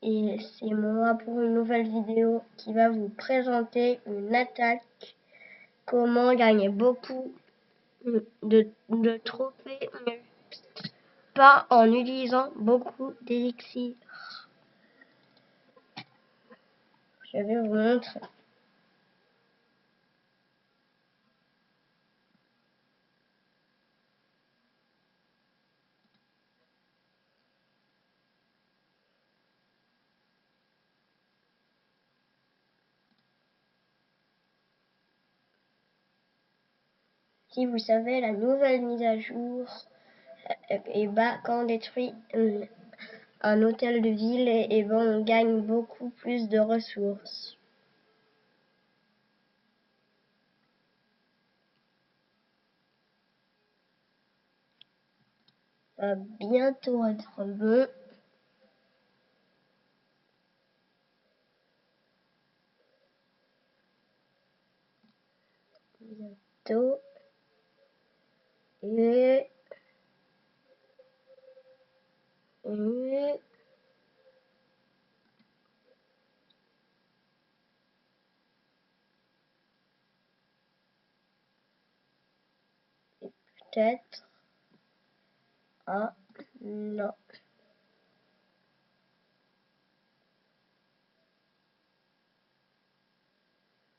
et c'est moi pour une nouvelle vidéo qui va vous présenter une attaque, comment gagner beaucoup de trophées, mais pas en utilisant beaucoup d'élixirs. Je vais vous montrer. Si vous savez, la nouvelle mise à jour, et bah, quand on détruit un hôtel de ville, et ben on gagne beaucoup plus de ressources. Ça va bientôt être bon. Bientôt. Et peut-être. Ah, non.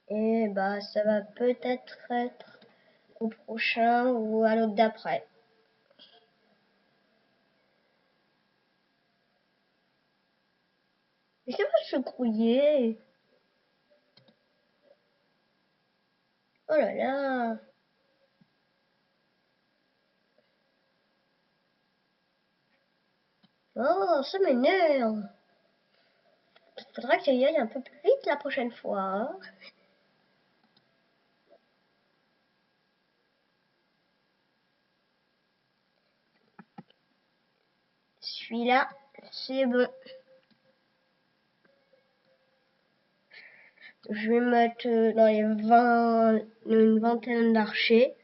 Et bah, ça va peut-être être au prochain ou à l'autre d'après. Mais ça va se grouiller. Oh là là. Oh, ça m'énerve. Faudra que j'y aille un peu plus vite la prochaine fois. Hein. Celui-là, c'est bon. Je vais mettre dans les 20, une vingtaine d'archers.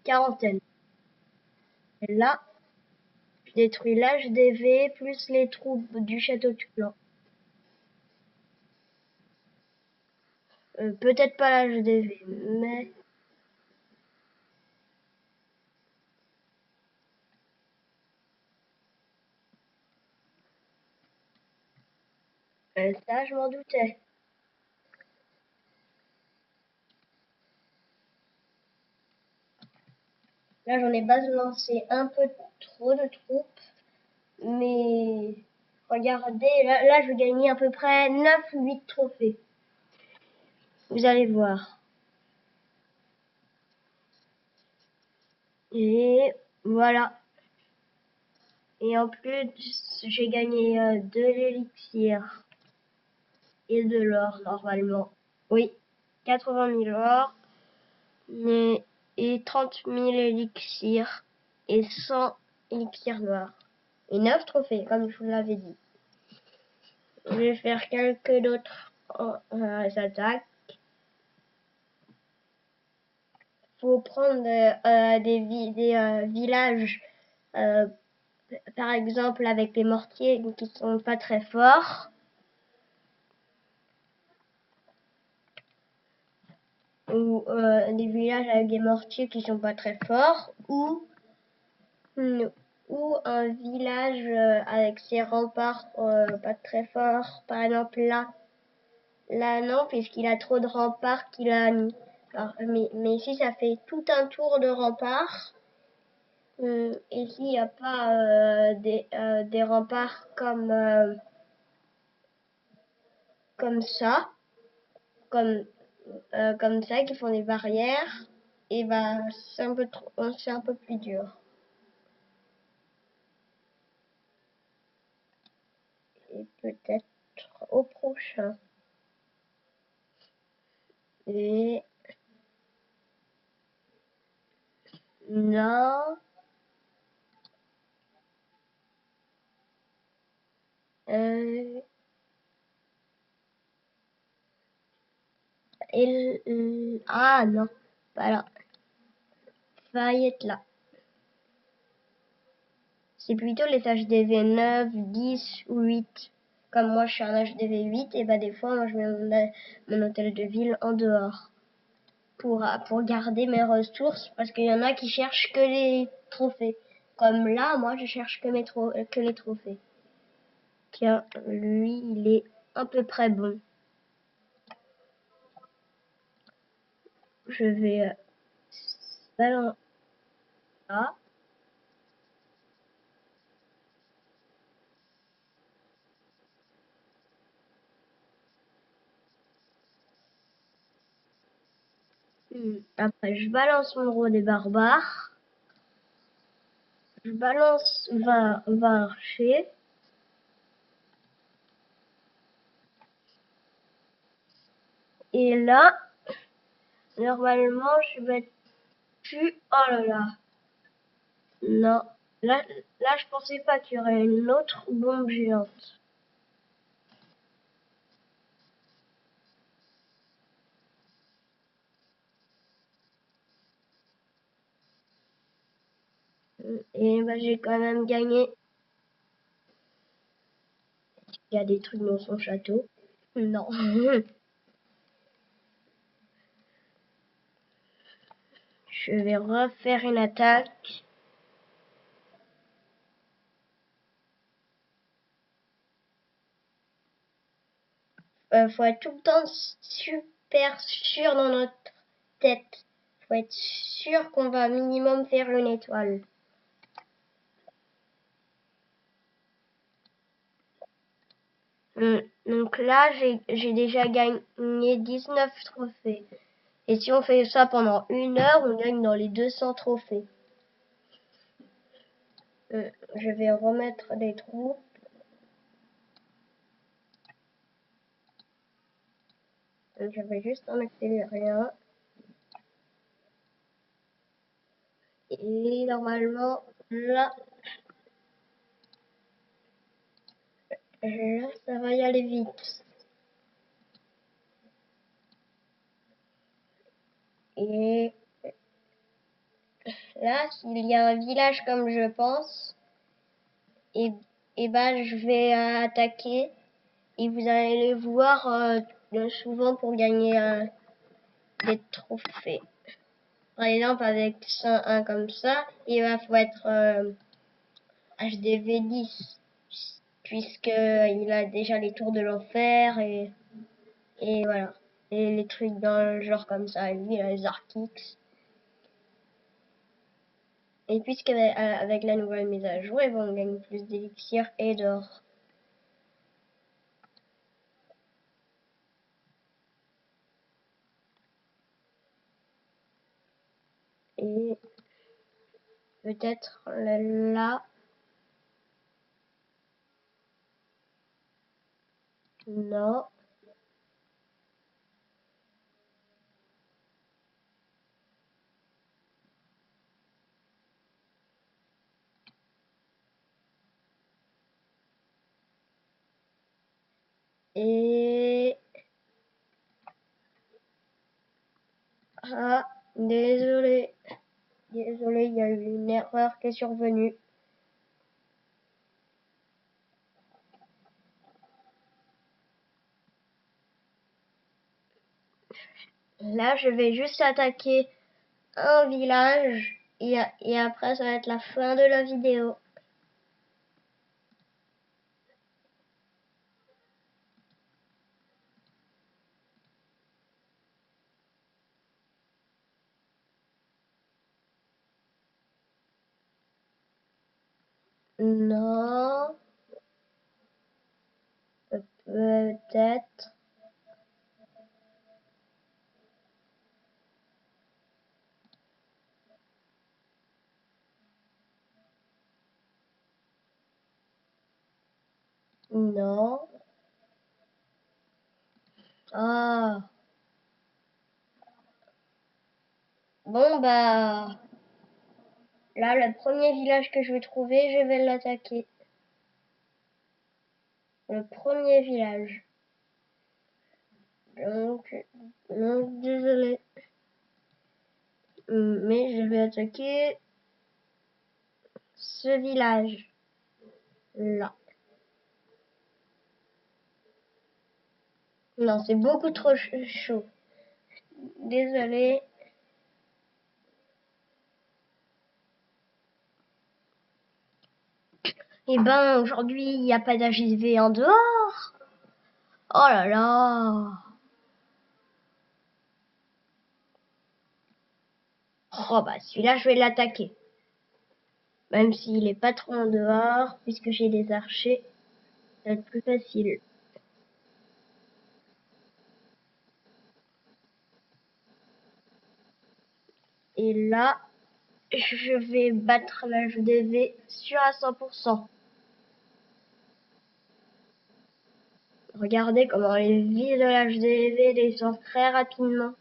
Quarantaine. Et là, je détruis l'HDV plus les troupes du château de clan. Peut-être pas l'HDV, mais... ça, je m'en doutais. Là, j'en ai balancé un peu trop de troupes. Mais regardez, là je vais gagner à peu près 9 ou 8 trophées. Vous allez voir. Et voilà. Et en plus, j'ai gagné de l'élixir et de l'or normalement. Oui, 80 000 or et 30 000 élixirs et 100 élixirs noirs. Et 9 trophées, comme je vous l'avais dit. Je vais faire quelques d'autres attaques. Faut prendre des villages, par exemple avec les mortiers qui sont pas très forts, ou des villages avec des mortiers qui sont pas très forts, ou un village avec ses remparts pas très forts. Par exemple là non, puisqu'il a trop de remparts qu'il a mis. Mais ici ça fait tout un tour de remparts. Et s'il n'y a pas des remparts comme ça, comme ça, qui font des barrières, et ben c'est un peu plus dur. Et peut-être au prochain. Et là, Ah non, voilà. Va y être là. C'est plutôt les HDV 9, 10 ou 8. Comme moi je suis un HDV 8, et bah des fois moi je mets mon hôtel de ville en dehors. Pour garder mes ressources, parce qu'il y en a qui cherchent que les trophées. Comme là, moi je cherche que les trophées. Tiens, lui il est à peu près bon. Je vais balancer là. Après, je balance mon roi des barbares. Je balance 20 archers. Et là, normalement, je vais plus... Oh là là. Non. Là, je pensais pas qu'il y aurait une autre bombe géante. Et bah, j'ai quand même gagné. Il y a des trucs dans son château. Non. Je vais refaire une attaque. Faut être tout le temps super sûr dans notre tête. Faut être sûr qu'on va minimum faire une étoile. Donc là, j'ai déjà gagné 19 trophées. Et si on fait ça pendant 1 heure, on gagne dans les 200 trophées. Je vais remettre des trous. Je vais juste en accélérer un. Et normalement, là, ça va y aller vite. Et là, s'il y a un village comme je pense, et ben je vais attaquer. Et vous allez le voir souvent pour gagner des trophées. Par exemple, avec un comme ça, il va faut être HDV 10, puisqu'il a déjà les tours de l'enfer et voilà. Et les trucs dans le genre comme ça, et lui, il a les Archix. Et puisqu'avec la nouvelle mise à jour, ils vont gagner plus d'élixir et d'or. Et peut-être là, non. Et... Ah, désolé. Désolé, il y a eu une erreur qui est survenue. Là, je vais juste attaquer un village et après, ça va être la fin de la vidéo. Non, peut-être. Non. Ah. Bon, bah, là, le premier village que je vais trouver, je vais l'attaquer. Le premier village. Donc désolé. Mais je vais attaquer ce village là. Non, c'est beaucoup trop chaud. Désolé. Et ben aujourd'hui il n'y a pas d'AGV en dehors. Oh là là. Oh bah celui-là je vais l'attaquer. Même s'il est pas trop en dehors, puisque j'ai des archers, ça va être plus facile. Et là, je vais battre l'HDV sûr à 100%. Regardez comment les vies de l'HDV descendent très rapidement.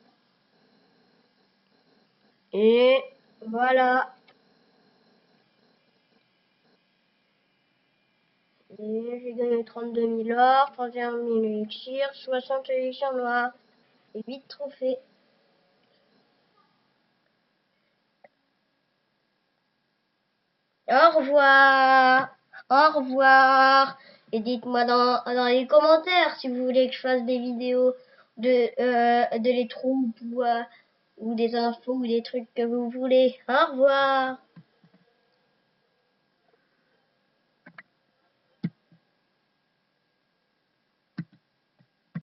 Et voilà. Et j'ai gagné 32 000 or, 31 000 élixirs, 60 élixirs noirs et 8 trophées. Au revoir. Au revoir. Et dites-moi dans les commentaires si vous voulez que je fasse des vidéos de les troupes ou des infos ou des trucs que vous voulez. Au revoir.